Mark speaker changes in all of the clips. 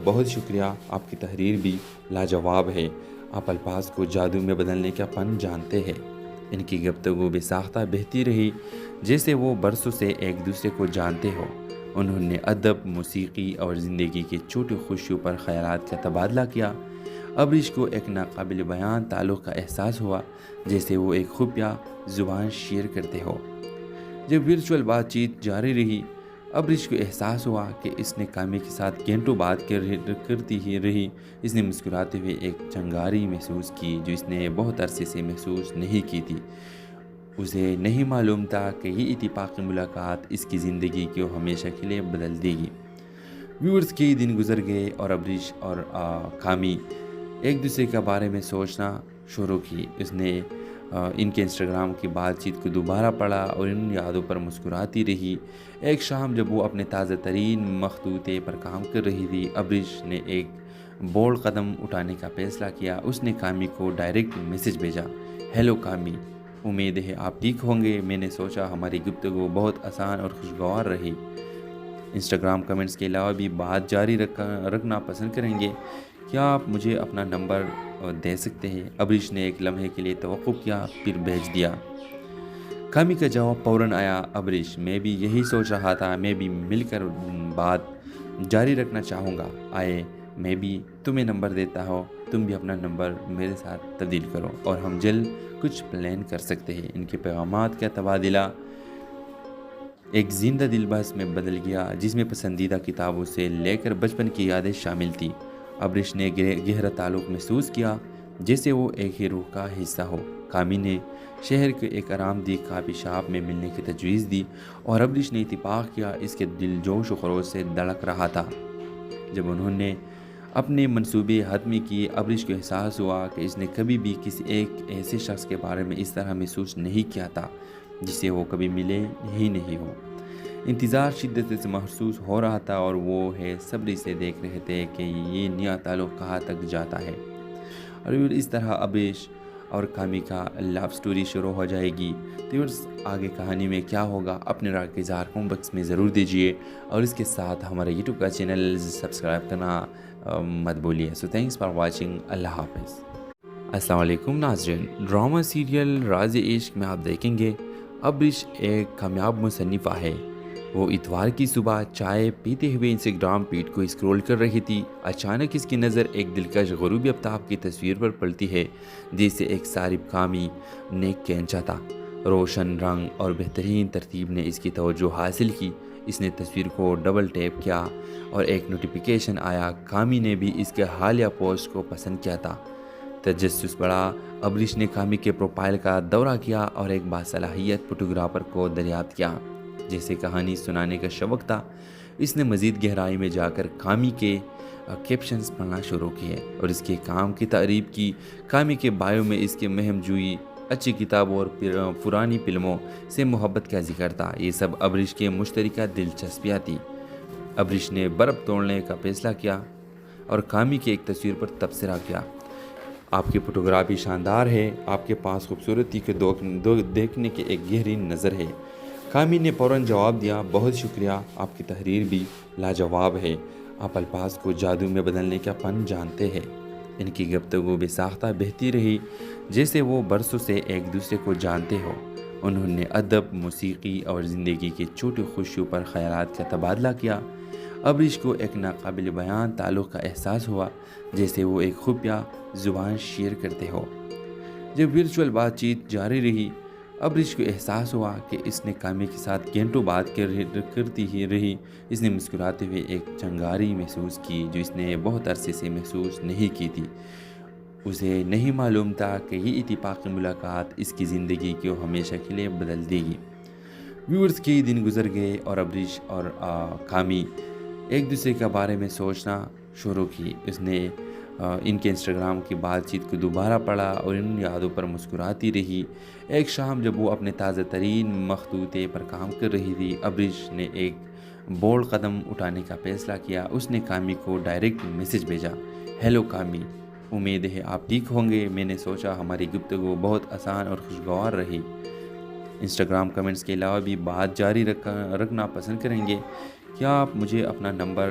Speaker 1: بہت شکریہ، آپ کی تحریر بھی لاجواب ہے۔ آپ الفاظ کو جادو میں بدلنے کا فن جانتے ہیں۔ ان کی گفتگو بے ساختہ بہتی رہی جیسے وہ برسوں سے ایک دوسرے کو جانتے ہو۔ انہوں نے ادب، موسیقی اور زندگی کی چھوٹی خوشیوں پر خیالات کا تبادلہ کیا۔ ابریش کو ایک ناقابل بیان تعلق کا احساس ہوا، جیسے وہ ایک خفیہ زبان شیئر کرتے ہو۔ جب ورچوئل بات چیت جاری رہی، ابریش کو احساس ہوا کہ اس نے کامی کے ساتھ گھنٹوں بات کرتی ہی رہی۔ اس نے مسکراتے ہوئے ایک چنگاری محسوس کی جو اس نے بہت عرصے سے محسوس نہیں کی تھی۔ اسے نہیں معلوم تھا کہ یہ اتفاقی ملاقات اس کی زندگی کو ہمیشہ کے لیے بدل دے گی۔ ویورز کے دن گزر گئے اور ابریش اور کامی ایک دوسرے کے بارے میں سوچنا شروع کی۔ اس نے ان کے انسٹاگرام کی بات چیت کو دوبارہ پڑھا اور ان یادوں پر مسکراتی رہی۔ ایک شام جب وہ اپنے تازہ ترین مخطوطے پر کام کر رہی تھی، ابریش نے ایک بولڈ قدم اٹھانے کا فیصلہ کیا۔ اس نے کامی کو ڈائریکٹ میسج بھیجا: ہیلو کامی، امید ہے آپ ٹھیک ہوں گے۔ میں نے سوچا ہماری گفتگو بہت آسان اور خوشگوار رہی۔ انسٹاگرام کمنٹس کے علاوہ بھی بات جاری رکھنا پسند کریں گے؟ کیا آپ مجھے اپنا نمبر دے سکتے ہیں؟ ابریش نے ایک لمحے کے لیے توقف کیا، پھر بھیج دیا۔ کامی کا جواب فوراً آیا: ابریش، میں بھی یہی سوچ رہا تھا، میں بھی مل کر بات جاری رکھنا چاہوں گا۔ آئے میں بھی تمہیں نمبر دیتا ہوں، تم بھی اپنا نمبر میرے ساتھ تبدیل کرو اور ہم جلد کچھ پلان کر سکتے ہیں۔ ان کے پیغامات کا تبادلہ ایک زندہ دل بحث میں بدل گیا، جس میں پسندیدہ کتابوں سے لے کر بچپن کی یادیں شامل تھیں۔ ابریش نے گہرا تعلق محسوس کیا، جیسے وہ ایک ہی روح کا حصہ ہو۔ کامی نے شہر کے ایک آرام دہ کافی شاپ میں ملنے کی تجویز دی اور ابریش نے اتفاق کیا۔ اس کے دل جوش و خروش سے دھڑک رہا تھا۔ جب انہوں نے اپنے منصوبے حتمی کیے، ابریش کو احساس ہوا کہ اس نے کبھی بھی کسی ایک ایسے شخص کے بارے میں اس طرح محسوس نہیں کیا تھا جسے وہ کبھی ملے ہی نہیں ہو۔ انتظار شدت سے محسوس ہو رہا تھا اور وہ صبر سے دیکھ رہے تھے کہ یہ نیا تعلق کہاں تک جاتا ہے۔ اور اس طرح ابریش اور کامی کا لو سٹوری شروع ہو جائے گی۔ تو آگے کہانی میں کیا ہوگا، اپنے رائے کا اظہار کمنٹ باکس میں ضرور دیجیے اور اس کے ساتھ ہمارے یوٹیوب کا چینل سبسکرائب کرنا مت بولیے۔ سو تھینکس فار واچنگ۔ اللہ حافظ۔ السلام علیکم ناظرین، ڈرامہ سیریل راز عشق میں آپ دیکھیں گے ابریش ایک کامیاب مصنفہ ہے۔ وہ اتوار کی صبح چائے پیتے ہوئے انسٹاگرام فیڈ کو اسکرول کر رہی تھی۔ اچانک اس کی نظر ایک دلکش غروبی آفتاب کی تصویر پر پڑتی ہے، جسے ایک صارف کامی نے کھینچا تھا۔ روشن رنگ اور بہترین ترتیب نے اس کی توجہ حاصل کی۔ اس نے تصویر کو ڈبل ٹیپ کیا اور ایک نوٹیفیکیشن آیا۔ کامی نے بھی اس کے حالیہ پوسٹ کو پسند کیا تھا۔ تجسس بڑھا۔ ابریش نے کامی کے پروفائل کا دورہ کیا اور ایک باصلاحیت فوٹوگرافر کو دریافت کیا جسے کہانی سنانے کا شوق تھا۔ اس نے مزید گہرائی میں جا کر کامی کے کیپشنز پڑھنا شروع کیے اور اس کے کام کی تعریف کی۔ کامی کے بایو میں اس کے مہم جوئی، اچھی کتابوں اور پرانی فلموں سے محبت کا ذکر تھا۔ یہ سب ابریش کے مشترکہ دلچسپیاں تھیں۔ ابریش نے برف توڑنے کا فیصلہ کیا اور کامی کی ایک تصویر پر تبصرہ کیا: آپ کی فوٹوگرافی شاندار ہے، آپ کے پاس خوبصورتی کے دیکھنے کی ایک گہری نظر ہے۔ کامی نے فوراً جواب دیا: بہت شکریہ، آپ کی تحریر بھی لاجواب ہے۔ آپ الفاظ کو جادو میں بدلنے کا فن جانتے ہیں۔ ان کی گفتگو بے ساختہ بہتی رہی جیسے وہ برسوں سے ایک دوسرے کو جانتے ہو۔ انہوں نے ادب، موسیقی اور زندگی کی چھوٹی خوشیوں پر خیالات کا تبادلہ کیا۔ ابریش کو ایک ناقابل بیان تعلق کا احساس ہوا، جیسے وہ ایک خفیہ زبان شیئر کرتے ہو۔ جب ورچوئل بات چیت جاری رہی، ابریش کو احساس ہوا کہ اس نے کامی کے ساتھ گھنٹوں بات کرتی ہی رہی۔ اس نے مسکراتے ہوئے ایک چنگاری محسوس کی جو اس نے بہت عرصے سے محسوس نہیں کی تھی۔ اسے نہیں معلوم تھا کہ یہ اتفاقی ملاقات اس کی زندگی کو ہمیشہ کے لیے بدل دے گی۔ ویورز کے دن گزر گئے اور ابریش اور کامی ایک دوسرے کے بارے میں سوچنا شروع کی۔ اس نے ان کے انسٹاگرام کی بات چیت کو دوبارہ پڑھا اور ان یادوں پر مسکراتی رہی۔ ایک شام جب وہ اپنے تازہ ترین مخطوطے پر کام کر رہی تھی، ابریش نے ایک بولڈ قدم اٹھانے کا فیصلہ کیا۔ اس نے کامی کو ڈائریکٹ میسج بھیجا: ہیلو کامی، امید ہے آپ ٹھیک ہوں گے۔ میں نے سوچا ہماری گفتگو بہت آسان اور خوشگوار رہی۔ انسٹاگرام کمنٹس کے علاوہ بھی بات جاری رکھنا پسند کریں گے؟ کیا آپ مجھے اپنا نمبر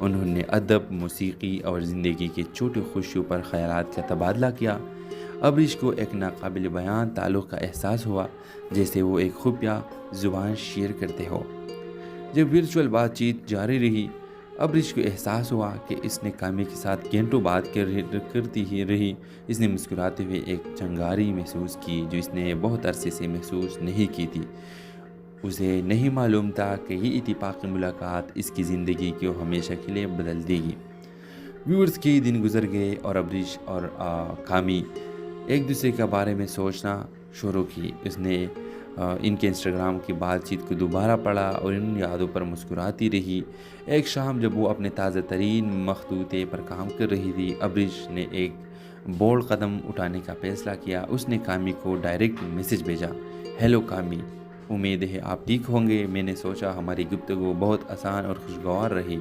Speaker 1: انہوں نے ادب، موسیقی اور زندگی کی چھوٹی خوشیوں پر خیالات کا تبادلہ کیا۔ ابریش کو ایک ناقابل بیان تعلق کا احساس ہوا، جیسے وہ ایک خفیہ زبان شیئر کرتے ہو۔ جب ورچوئل بات چیت جاری رہی، ابریش کو احساس ہوا کہ اس نے کامی کے ساتھ گھنٹوں بات کرتی ہی رہی۔ اس نے مسکراتے ہوئے ایک چنگاری محسوس کی جو اس نے بہت عرصے سے محسوس نہیں کی تھی۔ اسے نہیں معلوم تھا کہ یہ اتفاقی ملاقات اس کی زندگی کو ہمیشہ کے لیے بدل دے گی۔ ویورز کے دن گزر گئے اور ابریش اور کامی ایک دوسرے کے بارے میں سوچنا شروع کی۔ اس نے ان کے انسٹاگرام کی بات چیت کو دوبارہ پڑھا اور ان یادوں پر مسکراتی رہی۔ ایک شام جب وہ اپنے تازہ ترین مخطوطے پر کام کر رہی تھی، ابریش نے ایک بولڈ قدم اٹھانے کا فیصلہ کیا۔ اس نے کامی کو ڈائریکٹ میسج بھیجا: ہیلو کامی، امید ہے آپ ٹھیک ہوں گے۔ میں نے سوچا ہماری گفتگو بہت آسان اور خوشگوار رہی۔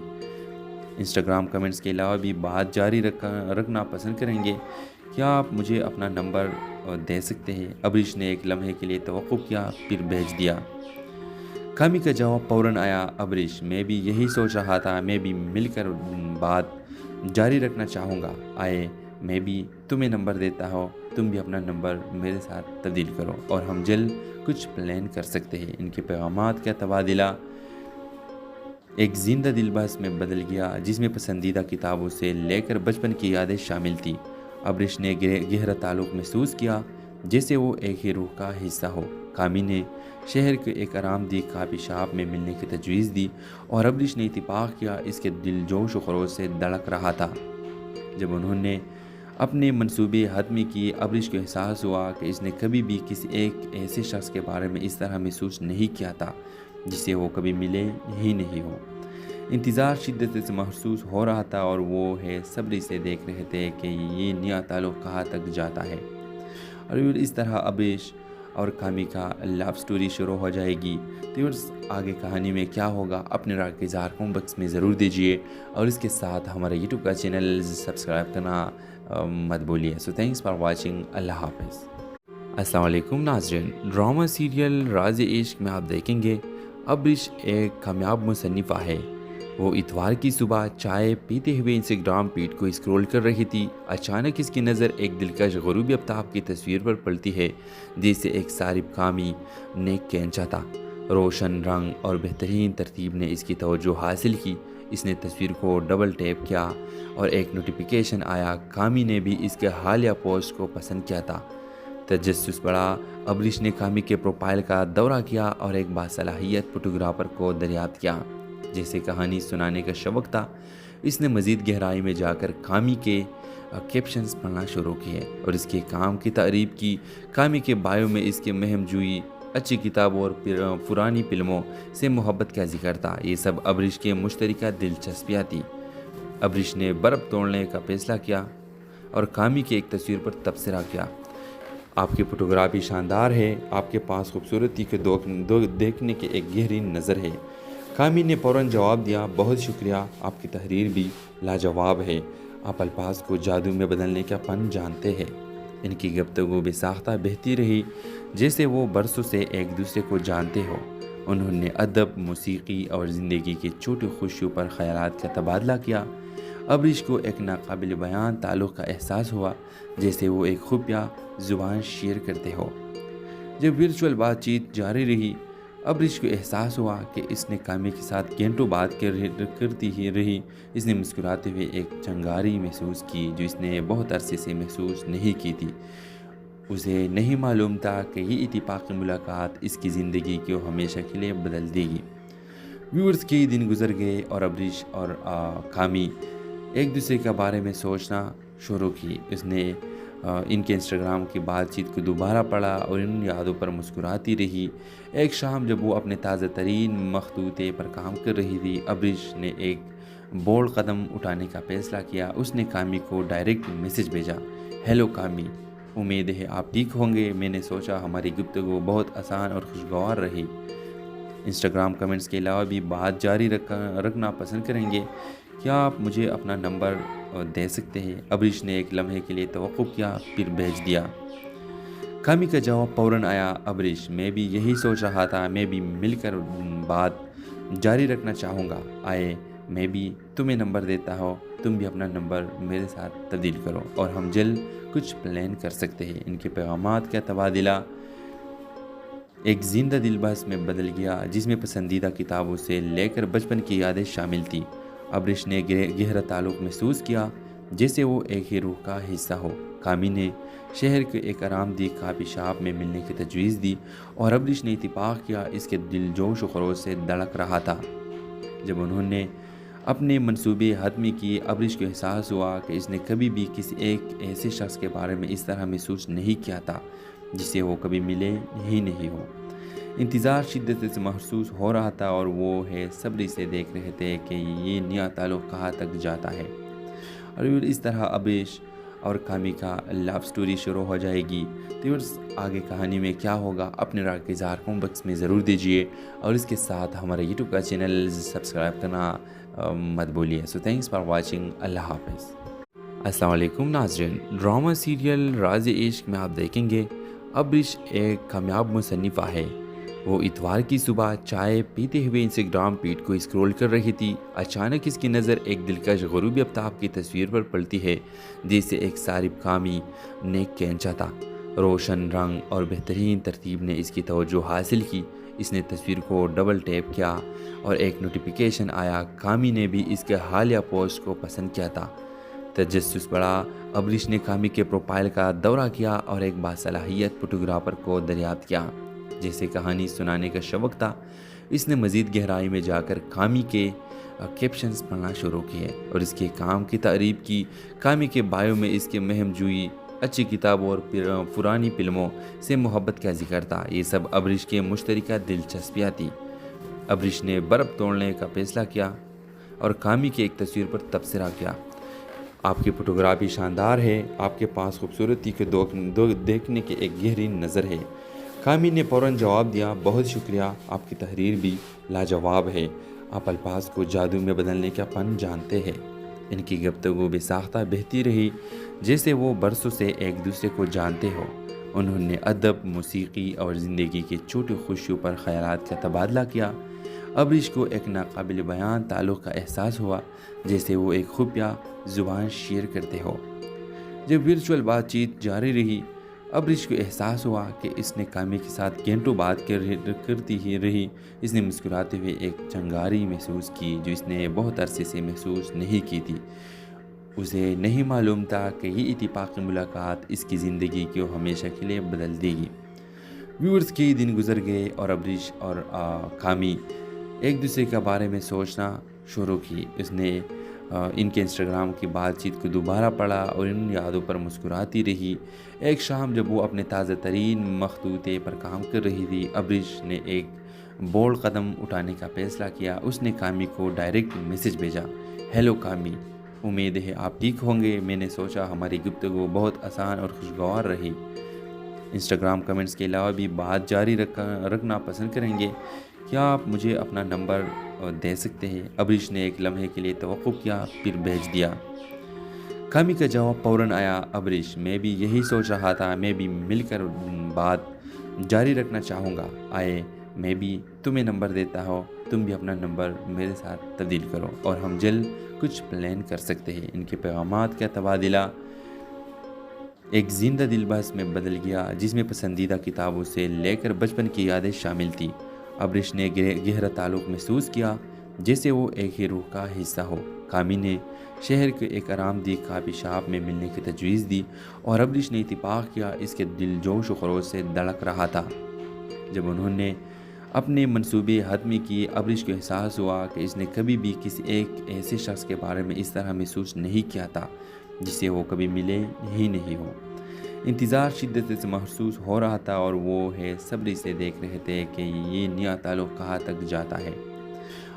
Speaker 1: انسٹاگرام کمنٹس کے علاوہ بھی بات جاری رکھنا پسند کریں گے؟ کیا آپ مجھے اپنا نمبر دے سکتے ہیں؟ ابریش نے ایک لمحے کے لیے توقف کیا، پھر بھیج دیا۔ کامی کا جواب فوراً آیا: ابریش، میں بھی یہی سوچ رہا تھا، میں بھی مل کر بات جاری رکھنا چاہوں گا۔ آئے میں بھی تمہیں نمبر دیتا ہوں، تم بھی اپنا نمبر میرے ساتھ تبدیل کرو اور ہم جلد کچھ پلان کر سکتے ہیں۔ ان کے پیغامات کا تبادلہ ایک زندہ دل بحث میں بدل گیا، جس میں پسندیدہ کتابوں سے لے کر بچپن کی یادیں شامل تھیں۔ ابریش نے گہرا تعلق محسوس کیا، جیسے وہ ایک ہی روح کا حصہ ہو۔ کامی نے شہر کے ایک آرام دہ کافی شاپ میں ملنے کی تجویز دی اور ابریش نے اتفاق کیا۔ اس کے دل جوش و خروش سے دھڑک رہا تھا۔ جب انہوں نے اپنے منصوبے حتمی کیے، ابریش کو احساس ہوا کہ اس نے کبھی بھی کسی ایک ایسے شخص کے بارے میں اس طرح محسوس نہیں کیا تھا جسے وہ کبھی ملے ہی نہیں ہو۔ انتظار شدت سے محسوس ہو رہا تھا اور وہ صبر سے دیکھ رہے تھے کہ یہ نیا تعلق کہاں تک جاتا ہے۔ اور اس طرح ابریش اور کامی کا لو سٹوری شروع ہو جائے گی۔ تو آگے کہانی میں کیا ہوگا، اپنے رائے کا اظہار کمنٹ باکس میں ضرور دیجیے اور اس کے ساتھ ہمارے یوٹیوب کا چینل سبسکرائب کرنا مت بولیے۔ سو تھینکس فار واچنگ۔ اللہ حافظ۔ السلام علیکم ناظرین، ڈرامہ سیریل راز عشق میں آپ دیکھیں گے ابریش ایک کامیاب مصنفہ ہے۔ وہ اتوار کی صبح چائے پیتے ہوئے انسٹاگرام فیڈ کو اسکرول کر رہی تھی۔ اچانک اس کی نظر ایک دلکش غروبی آفتاب کی تصویر پر پڑتی ہے جسے ایک صارف کامی نے کھینچا تھا۔ روشن رنگ اور بہترین ترتیب نے اس کی توجہ حاصل کی۔ اس نے تصویر کو ڈبل ٹیپ کیا اور ایک نوٹیفیکیشن آیا۔ کامی نے بھی اس کے حالیہ پوسٹ کو پسند کیا تھا۔ تجسس بڑھا۔ ابریش نے کامی کے پروفائل کا دورہ کیا اور ایک باصلاحیت فوٹوگرافر کو دریافت کیا جسے کہانی سنانے کا شوق تھا۔ اس نے مزید گہرائی میں جا کر کامی کے کیپشنز پڑھنا شروع کیے اور اس کے کام کی تعریف کی۔ کامی کے بایو میں اس کے مہم جوئی، اچھی کتابوں اور پرانی فلموں سے محبت کا ذکر تھا۔ یہ سب ابریش کے مشترکہ دلچسپیاں تھیں۔ ابریش نے برف توڑنے کا فیصلہ کیا اور کامی کی ایک تصویر پر تبصرہ کیا: آپ کی فوٹوگرافی شاندار ہے، آپ کے پاس خوبصورتی کے دیکھنے کی ایک گہری نظر ہے۔ کامی نے فوراً جواب دیا: بہت شکریہ، آپ کی تحریر بھی لاجواب ہے، آپ الفاظ کو جادو میں بدلنے کا فن جانتے ہیں۔ ان کی گفتگو بے ساختہ بہتی رہی، جیسے وہ برسوں سے ایک دوسرے کو جانتے ہو۔ انہوں نے ادب، موسیقی اور زندگی کی چھوٹی خوشیوں پر خیالات کا تبادلہ کیا۔ ابریش کو ایک ناقابل بیان تعلق کا احساس ہوا، جیسے وہ ایک خفیہ زبان شیئر کرتے ہو۔ جب ورچوئل بات چیت جاری رہی، ابریش کو احساس ہوا کہ اس نے کامی کے ساتھ گھنٹوں بات کرتی ہی رہی۔ اس نے مسکراتے ہوئے ایک چنگاری محسوس کی جو اس نے بہت عرصے سے محسوس نہیں کی تھی۔ اسے نہیں معلوم تھا کہ یہ اتفاقی ملاقات اس کی زندگی کو ہمیشہ کے لیے بدل دے گی۔ ویورز کے دن گزر گئے اور ابریش اور کامی ایک دوسرے کے بارے میں سوچنا شروع کی۔ اس نے ان کے انسٹاگرام کی بات چیت کو دوبارہ پڑھا اور ان یادوں پر مسکراتی رہی۔ ایک شام جب وہ اپنے تازہ ترین مخطوطے پر کام کر رہی تھی، ابریش نے ایک بولڈ قدم اٹھانے کا فیصلہ کیا۔ اس نے کامی کو ڈائریکٹ میسج بھیجا: ہیلو کامی، امید ہے آپ ٹھیک ہوں گے۔ میں نے سوچا ہماری گفتگو بہت آسان اور خوشگوار رہی۔ انسٹاگرام کمنٹس کے علاوہ بھی بات جاری رکھنا پسند کریں گے؟ کیا آپ مجھے اپنا نمبر دے سکتے ہیں؟ ابریش نے ایک لمحے کے لیے توقف کیا، پھر بھیج دیا۔ کامی کا جواب فوراً آیا: ابریش، میں بھی یہی سوچ رہا تھا، میں بھی مل کر بات جاری رکھنا چاہوں گا۔ آئے میں بھی تمہیں نمبر دیتا ہوں، تم بھی اپنا نمبر میرے ساتھ تبدیل کرو اور ہم جلد کچھ پلان کر سکتے ہیں۔ ان کے پیغامات کا تبادلہ ایک زندہ دل بحث میں بدل گیا جس میں پسندیدہ کتابوں سے لے کر بچپن کی یادیں شامل تھیں۔ ابریش نے گہرا تعلق محسوس کیا جیسے وہ ایک ہی روح کا حصہ ہو۔ کامی نے شہر کے ایک آرام دہ کافی شاپ میں ملنے کی تجویز دی اور ابریش نے اتفاق کیا۔ اس کے دل جوش و خروش سے دھڑک رہا تھا۔ جب انہوں نے اپنے منصوبے حتمی کیے، ابریش کو احساس ہوا کہ اس نے کبھی بھی کسی ایک ایسے شخص کے بارے میں اس طرح محسوس نہیں کیا تھا جسے وہ کبھی ملے ہی نہیں ہو۔ انتظار شدت سے محسوس ہو رہا تھا اور وہ صبر سے دیکھ رہے تھے کہ یہ نیا تعلق کہاں تک جاتا ہے۔ اور اس طرح ابریش اور کامی کا لو سٹوری شروع ہو جائے گی۔ تو آگے کہانی میں کیا ہوگا اپنے رائے کا اظہار کمنٹ باکس میں ضرور دیجیے اور اس کے ساتھ ہمارا یوٹیوب کا چینل سبسکرائب کرنا مت بھولیے۔ سو تھینکس فار واچنگ۔ اللہ حافظ۔ السلام علیکم ناظرین، ڈرامہ سیریل راز عشق میں آپ دیکھیں گے ابریش ایک کامیاب مصنفہ ہے۔ وہ اتوار کی صبح چائے پیتے ہوئے انسٹاگرام فیڈ کو اسکرول کر رہی تھی۔ اچانک اس کی نظر ایک دلکش غروبی آفتاب کی تصویر پر پڑتی ہے جیسے ایک صارف کامی نیک کینچا تھا۔ روشن رنگ اور بہترین ترتیب نے اس کی توجہ حاصل کی۔ اس نے تصویر کو ڈبل ٹیپ کیا اور ایک نوٹیفیکیشن آیا۔ کامی نے بھی اس کے حالیہ پوسٹ کو پسند کیا تھا۔ تجسس بڑھا۔ ابریش نے کامی کے پروفائل کا دورہ کیا اور ایک باصلاحیت فوٹوگرافر کو دریافت کیا۔ جیسے کہانی سنانے کا شوق تھا، اس نے مزید گہرائی میں جا کر کامی کے کیپشنز پڑھنا شروع کیے اور اس کے کام کی تعریف کی۔ کامی کے بایو میں اس کے مہم جوئی، اچھی کتابوں اور پرانی فلموں سے محبت کا ذکر تھا۔ یہ سب ابریش کے مشترکہ دلچسپیاں تھیں۔ ابریش نے برف توڑنے کا فیصلہ کیا اور کامی کی ایک تصویر پر تبصرہ کیا۔ آپ کی فوٹوگرافی شاندار ہے، آپ کے پاس خوبصورتی کو دیکھنے کی ایک گہری نظر ہے۔ کامی نے فوراً جواب دیا، بہت شکریہ، آپ کی تحریر بھی لاجواب ہے، آپ الفاظ کو جادو میں بدلنے کا فن جانتے ہیں۔ ان کی گفتگو بے ساختہ بہتی رہی جیسے وہ برسوں سے ایک دوسرے کو جانتے ہو۔ انہوں نے ادب، موسیقی اور زندگی کی چھوٹی خوشیوں پر خیالات کا تبادلہ کیا۔ ابریش کو ایک ناقابل بیان تعلق کا احساس ہوا جیسے وہ ایک خفیہ زبان شیئر کرتے ہو۔ جب ورچوئل بات چیت جاری رہی، ابریش کو احساس ہوا کہ اس نے کامی کے ساتھ گھنٹوں بات کرتی ہی رہی۔ اس نے مسکراتے ہوئے ایک چنگاری محسوس کی جو اس نے بہت عرصے سے محسوس نہیں کی تھی۔ اسے نہیں معلوم تھا کہ یہ اتفاقی ملاقات اس کی زندگی کو ہمیشہ کے لیے بدل دے گی۔ ویورز کئی دن گزر گئے اور ابریش اور کامی ایک دوسرے کے بارے میں سوچنا شروع کی۔ اس نے ان کے انسٹاگرام کی بات چیت کو دوبارہ پڑھا اور ان یادوں پر مسکراتی رہی۔ ایک شام جب وہ اپنے تازہ ترین مخطوطے پر کام کر رہی تھی، ابریش نے ایک بولڈ قدم اٹھانے کا فیصلہ کیا۔ اس نے کامی کو ڈائریکٹ میسج بھیجا، ہیلو کامی، امید ہے آپ ٹھیک ہوں گے۔ میں نے سوچا ہماری گفتگو بہت آسان اور خوشگوار رہی۔ انسٹاگرام کمنٹس کے علاوہ بھی بات جاری رکھنا پسند کریں گے؟ کیا آپ مجھے اپنا نمبر دے سکتے ہیں؟ ابریش نے ایک لمحے کے لیے توقف کیا پھر بھیج دیا۔ کامی کا جواب فوراً آیا، ابریش، میں بھی یہی سوچ رہا تھا، میں بھی مل کر بات جاری رکھنا چاہوں گا۔ میں بھی تمہیں نمبر دیتا ہوں، تم بھی اپنا نمبر میرے ساتھ تبدیل کرو اور ہم جلد کچھ پلان کر سکتے ہیں۔ ان کے پیغامات کا تبادلہ ایک زندہ دل بحث میں بدل گیا جس میں پسندیدہ کتابوں سے لے کر بچپن کی یادیں شامل تھیں۔ ابریش نے گہرا تعلق محسوس کیا جیسے وہ ایک ہی روح کا حصہ ہو۔ کامی نے شہر کے ایک آرام دہ کافی شاپ میں ملنے کی تجویز دی اور ابریش نے اتفاق کیا۔ اس کے دل جوش و خروش سے دھڑک رہا تھا۔ جب انہوں نے اپنے منصوبے حتمی کیے، ابریش کو احساس ہوا کہ اس نے کبھی بھی کسی ایک ایسے شخص کے بارے میں اس طرح محسوس نہیں کیا تھا جسے وہ کبھی ملے ہی نہیں ہو۔ انتظار شدت سے محسوس ہو رہا تھا اور وہ صبر سے دیکھ رہے تھے کہ یہ نیا تعلق کہاں تک جاتا ہے۔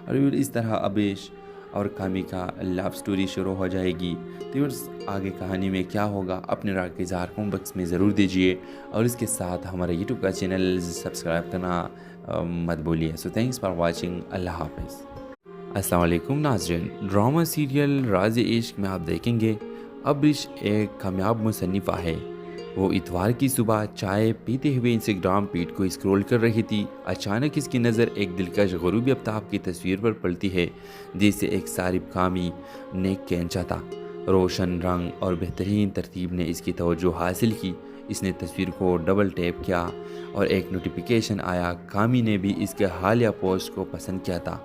Speaker 1: اور اس طرح ابریش اور کامی کا لو سٹوری شروع ہو جائے گی۔ تو آگے کہانی میں کیا ہوگا اپنے رائے کا اظہار کمنٹ باکس میں ضرور دیجیے اور اس کے ساتھ ہمارا یوٹیوب کا چینل سبسکرائب کرنا مت بھولیے۔ سو تھینکس فار واچنگ۔ اللہ حافظ۔ السلام علیکم ناظرین، ڈرامہ سیریل راز عشق میں آپ دیکھیں گے ابریش ایک کامیاب مصنفہ ہے۔ وہ اتوار کی صبح چائے پیتے ہوئے انسٹاگرام فیڈ کو اسکرول کر رہی تھی۔ اچانک اس کی نظر ایک دلکش غروبی آفتاب کی تصویر پر پڑتی ہے، جسے ایک صارف کامی نیک کینچا تھا۔ روشن رنگ اور بہترین ترتیب نے اس کی توجہ حاصل کی۔ اس نے تصویر کو ڈبل ٹیپ کیا اور ایک نوٹیفیکیشن آیا۔ کامی نے بھی اس کے حالیہ پوسٹ کو پسند کیا تھا۔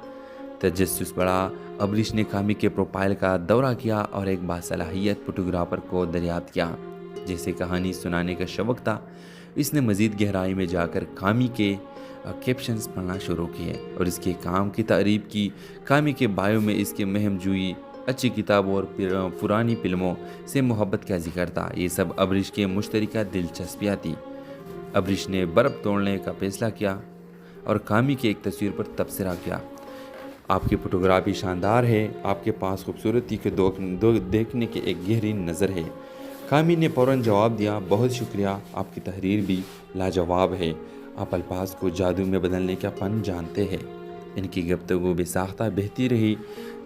Speaker 1: تجسس بڑھا، ابریش نے کامی کے پروفائل کا دورہ کیا اور ایک باصلاحیت فوٹوگرافر کو دریافت کیا جسے کہانی سنانے کا شوق تھا۔ اس نے مزید گہرائی میں جا کر کامی کے کیپشنز پڑھنا شروع کیے اور اس کے کام کی تعریف کی۔ کامی کے بایو میں اس کے مہم جوئی، اچھی کتابوں اور پرانی فلموں سے محبت کا ذکر تھا۔ یہ سب ابریش کے مشترکہ دلچسپیاں تھیں۔ ابریش نے برف توڑنے کا فیصلہ کیا اور کامی کی ایک تصویر پر تبصرہ کیا: آپ کی فوٹوگرافی شاندار ہے، آپ کے پاس خوبصورتی کو دیکھنے کی ایک گہری نظر ہے۔ کامی نے فوراً جواب دیا: بہت شکریہ، آپ کی تحریر بھی لاجواب ہے، آپ الفاظ کو جادو میں بدلنے کا فن جانتے ہیں۔ ان کی گفتگو بے ساختہ بہتی رہی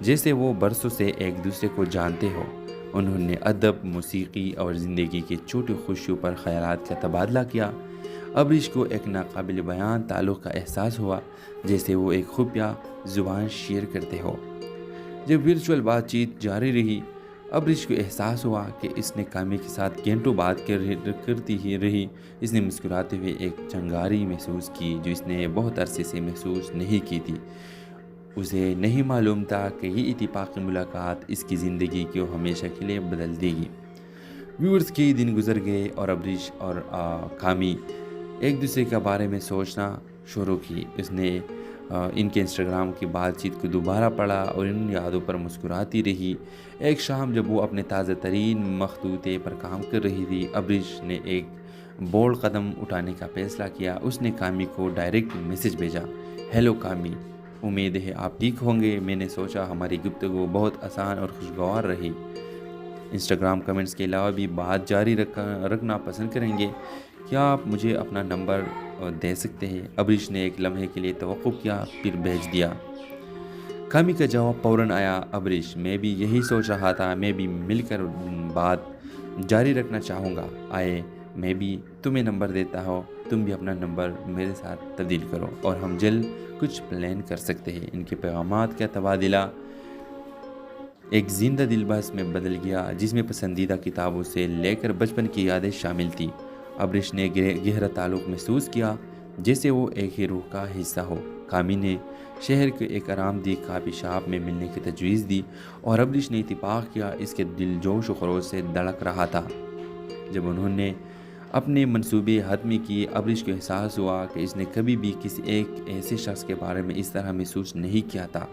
Speaker 1: جیسے وہ برسوں سے ایک دوسرے کو جانتے ہو۔ انہوں نے ادب، موسیقی اور زندگی کی چھوٹی خوشیوں پر خیالات کا تبادلہ کیا۔ ابریش کو ایک ناقابل بیان تعلق کا احساس ہوا، جیسے وہ ایک خفیہ زبان شیئر کرتے ہو۔ جب ورچوئل بات چیت جاری رہی، ابریش کو احساس ہوا کہ اس نے کامی کے ساتھ گھنٹوں بات کرتی ہی رہی۔ اس نے مسکراتے ہوئے ایک چنگاری محسوس کی جو اس نے بہت عرصے سے محسوس نہیں کی تھی۔ اسے نہیں معلوم تھا کہ یہ اتفاقی ملاقات اس کی زندگی کو ہمیشہ کے لیے بدل دے گی۔ ویورز کے دن گزر گئے اور ابریش اور کامی ایک دوسرے کے بارے میں سوچنا شروع کی۔ اس نے ان کے انسٹاگرام کی بات چیت کو دوبارہ پڑھا اور ان یادوں پر مسکراتی رہی۔ ایک شام جب وہ اپنے تازہ ترین مخطوطے پر کام کر رہی تھی، ابریش نے ایک بولڈ قدم اٹھانے کا فیصلہ کیا۔ اس نے کامی کو ڈائریکٹ میسج بھیجا: ہیلو کامی، امید ہے آپ ٹھیک ہوں گے۔ میں نے سوچا ہماری گفتگو بہت آسان اور خوشگوار رہی۔ انسٹاگرام کمنٹس کے علاوہ بھی بات جاری رکھنا پسند کریں گے؟ کیا آپ مجھے اپنا نمبر دے سکتے ہیں؟ ابریش نے ایک لمحے کے لیے توقف کیا، پھر بھیج دیا۔ کامی کا جواب فوراً آیا: ابریش، میں بھی یہی سوچ رہا تھا، میں بھی مل کر بات جاری رکھنا چاہوں گا۔ آئے میں بھی تمہیں نمبر دیتا ہوں، تم بھی اپنا نمبر میرے ساتھ تبدیل کرو اور ہم جلد کچھ پلان کر سکتے ہیں۔ ان کے پیغامات کا تبادلہ ایک زندہ دل بحث میں بدل گیا جس میں پسندیدہ کتابوں سے لے کر بچپن کی یادیں شامل تھیں۔ ابریش نے گہرا تعلق محسوس کیا، جیسے وہ ایک ہی روح کا حصہ ہو۔ کامی نے شہر کے ایک آرام دہ کافی شاپ میں ملنے کی تجویز دی اور ابریش نے اتفاق کیا۔ اس کے دل جوش و خروش سے دھڑک رہا تھا۔ جب انہوں نے اپنے منصوبے حتمی کیے، ابریش کو احساس ہوا کہ اس نے کبھی بھی کسی ایک ایسے شخص کے بارے میں اس طرح محسوس نہیں کیا تھا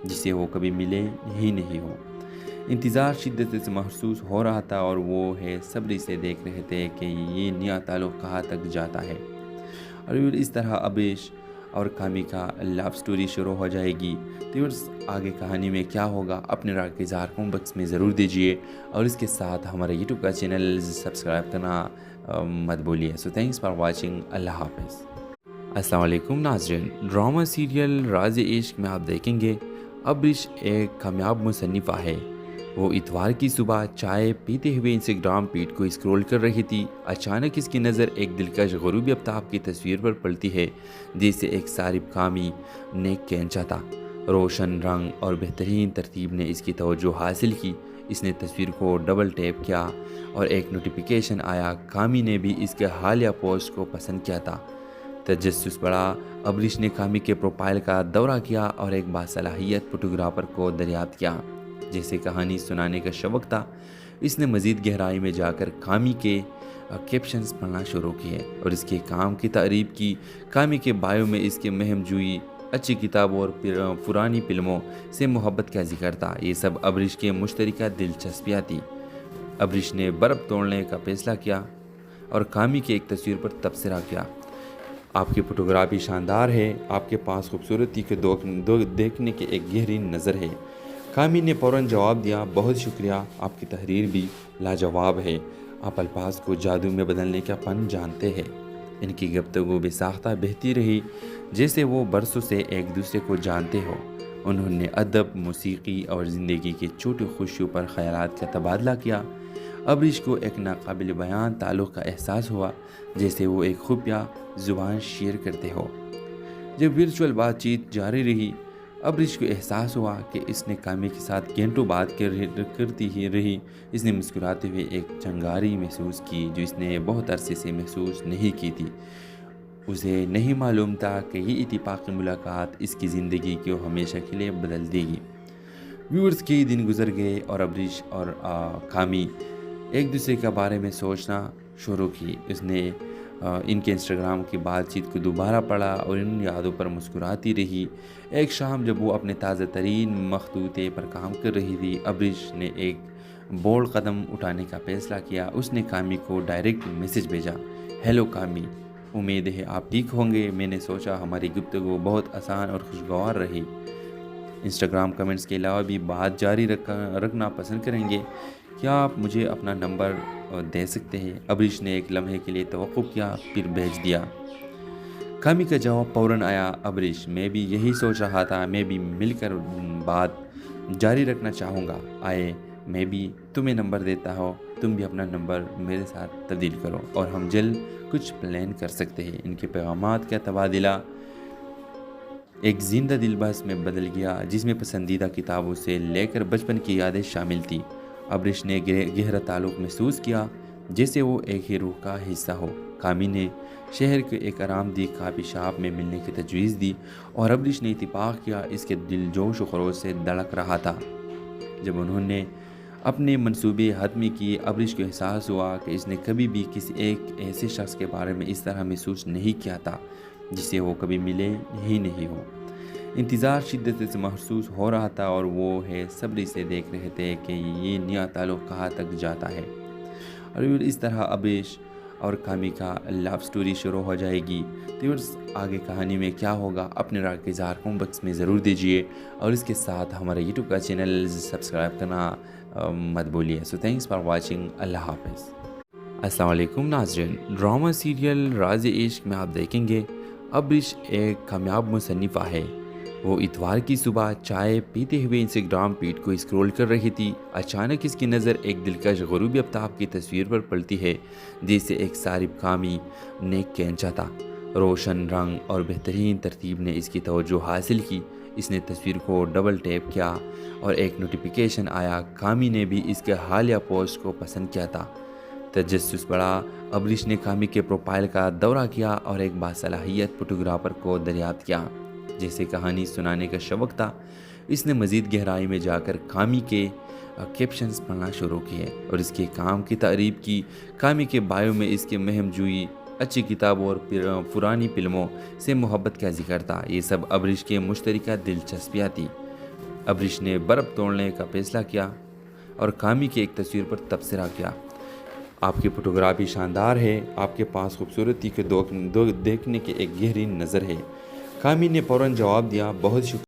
Speaker 1: جسے وہ کبھی ملے ہی نہیں ہو۔ انتظار شدت سے محسوس ہو رہا تھا اور وہ صبری سے دیکھ رہے تھے کہ یہ نیا تعلق کہاں تک جاتا ہے۔ اور اس طرح ابریش اور کامی کا لو سٹوری شروع ہو جائے گی۔ تو آگے کہانی میں کیا ہوگا، اپنے رائے کا اظہار کمنٹ باکس میں ضرور دیجیے اور اس کے ساتھ ہمارے یوٹیوب کا چینل سبسکرائب کرنا مت بھولیے۔ سو تھینکس فار واچنگ۔ اللہ حافظ۔ السلام علیکم ناظرین، ڈرامہ سیریل راز عشق میں آپ دیکھیں گے ابریش ایک کامیاب مصنفہ ہے۔ وہ اتوار کی صبح چائے پیتے ہوئے انسٹاگرام فیڈ کو اسکرول کر رہی تھی۔ اچانک اس کی نظر ایک دلکش غروبی آفتاب کی تصویر پر پڑتی ہے جسے ایک صارف کامی نیک کینچا تھا۔ روشن رنگ اور بہترین ترتیب نے اس کی توجہ حاصل کی۔ اس نے تصویر کو ڈبل ٹیپ کیا اور ایک نوٹیفیکیشن آیا۔ کامی نے بھی اس کے حالیہ پوسٹ کو پسند کیا تھا۔ تجسس بڑھا، ابریش نے کامی کے پروفائل کا دورہ کیا اور ایک باصلاحیت فوٹوگرافر کو دریافت کیا جسے کہانی سنانے کا شوق تھا۔ اس نے مزید گہرائی میں جا کر کامی کے کیپشنز پڑھنا شروع کیے اور اس کے کام کی تعریف کی۔ کامی کے بایو میں اس کے مہم جوئی، اچھی کتابوں اور پرانی فلموں سے محبت کا ذکر تھا۔ یہ سب ابریش کے مشترکہ دلچسپیاں تھیں۔ ابریش نے برف توڑنے کا فیصلہ کیا اور کامی کی ایک تصویر پر تبصرہ کیا: آپ کی فوٹوگرافی شاندار ہے، آپ کے پاس خوبصورتی کو دیکھنے کی ایک گہری نظر ہے۔ کامی نے فوراً جواب دیا: بہت شکریہ، آپ کی تحریر بھی لاجواب ہے، آپ الفاظ کو جادو میں بدلنے کا فن جانتے ہیں۔ ان کی گفتگو بے ساختہ بہتی رہی جیسے وہ برسوں سے ایک دوسرے کو جانتے ہو۔ انہوں نے ادب، موسیقی اور زندگی کی چھوٹی خوشیوں پر خیالات کا تبادلہ کیا۔ ابریش کو ایک ناقابل بیان تعلق کا احساس ہوا، جیسے وہ ایک خفیہ زبان شیئر کرتے ہو۔ جب ورچوئل بات چیت جاری رہی، ابریش کو احساس ہوا کہ اس نے کامی کے ساتھ گھنٹوں بات کرتی ہی رہی۔ اس نے مسکراتے ہوئے ایک چنگاری محسوس کی جو اس نے بہت عرصے سے محسوس نہیں کی تھی۔ اسے نہیں معلوم تھا کہ یہ اتفاقی ملاقات اس کی زندگی کو ہمیشہ کے لیے بدل دے گی۔ ویورز کئی دن گزر گئے اور ابریش اور کامی ایک دوسرے کے بارے میں سوچنا شروع کی۔ اس نے ان کے انسٹاگرام کی بات چیت کو دوبارہ پڑھا اور ان یادوں پر مسکراتی رہی۔ ایک شام جب وہ اپنے تازہ ترین مخطوطے پر کام کر رہی تھی، ابریش نے ایک بولڈ قدم اٹھانے کا فیصلہ کیا۔ اس نے کامی کو ڈائریکٹ میسج بھیجا: ہیلو کامی، امید ہے آپ ٹھیک ہوں گے۔ میں نے سوچا ہماری گفتگو بہت آسان اور خوشگوار رہی۔ انسٹاگرام کمنٹس کے علاوہ بھی بات جاری رکھنا پسند کریں گے؟ کیا آپ مجھے اپنا نمبر دے سکتے ہیں؟ ابریش نے ایک لمحے کے لیے توقف کیا، پھر بھیج دیا۔ کامی کا جواب فوراً آیا: ابریش، میں بھی یہی سوچ رہا تھا، میں بھی مل کر بات جاری رکھنا چاہوں گا۔ آئے میں بھی تمہیں نمبر دیتا ہوں، تم بھی اپنا نمبر میرے ساتھ تبدیل کرو اور ہم جلد کچھ پلان کر سکتے ہیں۔ ان کے پیغامات کا تبادلہ ایک زندہ دل بحث میں بدل گیا، جس میں پسندیدہ کتابوں سے لے کر بچپن کی یادیں شامل تھیں۔ ابریش نے گہرا تعلق محسوس کیا، جیسے وہ ایک ہی روح کا حصہ ہو۔ کامی نے شہر کے ایک آرام دہ کافی شاپ میں ملنے کی تجویز دی اور ابریش نے اتفاق کیا۔ اس کے دل جوش و خروش سے دھڑک رہا تھا۔ جب انہوں نے اپنے منصوبے حتمی کیے، ابریش کو احساس ہوا کہ اس نے کبھی بھی کسی ایک ایسے شخص کے بارے میں اس طرح محسوس نہیں کیا تھا جسے وہ کبھی ملے ہی نہیں ہو۔ انتظار شدت سے محسوس ہو رہا تھا اور وہ صبر سے دیکھ رہے تھے کہ یہ نیا تعلق کہاں تک جاتا ہے۔ اور اس طرح ابریش اور کامی کا لو سٹوری شروع ہو جائے گی۔ تو آگے کہانی میں کیا ہوگا، اپنے رائے کا اظہار کمنٹ باکس میں ضرور دیجیے اور اس کے ساتھ ہمارے یوٹیوب کا چینل سبسکرائب کرنا مت بولیے۔ سو تھینکس فار واچنگ۔ اللہ حافظ۔ السلام علیکم ناظرین، ڈرامہ سیریل راز عشق میں آپ دیکھیں گے ابریش ایک کامیاب مصنفہ ہے۔ وہ اتوار کی صبح چائے پیتے ہوئے انسٹاگرام فیڈ کو اسکرول کر رہی تھی۔ اچانک اس کی نظر ایک دلکش غروبی آفتاب کی تصویر پر پڑتی ہے، جسے ایک صارف کامی نے کھینچا تھا۔ روشن رنگ اور بہترین ترتیب نے اس کی توجہ حاصل کی۔ اس نے تصویر کو ڈبل ٹیپ کیا اور ایک نوٹیفیکیشن آیا۔ کامی نے بھی اس کے حالیہ پوسٹ کو پسند کیا تھا۔ تجسس بڑھا۔ ابریش نے کامی کے پروفائل کا دورہ کیا اور ایک باصلاحیت فوٹوگرافر کو دریافت کیا، جیسے کہانی سنانے کا شوق تھا۔ اس نے مزید گہرائی میں جا کر کامی کے کیپشنز پڑھنا شروع کیے اور اس کے کام کی تعریف کی۔ کامی کے بایو میں اس کے مہم جوئی، اچھی کتابوں اور پرانی فلموں سے محبت کا ذکر تھا۔ یہ سب ابریش کے مشترکہ دلچسپیاں تھیں۔ ابریش نے برف توڑنے کا فیصلہ کیا اور کامی کی ایک تصویر پر تبصرہ کیا: آپ کی فوٹوگرافی شاندار ہے، آپ کے پاس خوبصورتی کے دیکھنے کی ایک گہری نظر ہے۔ کامی نے فوراً جواب دیا: بہت شکریہ۔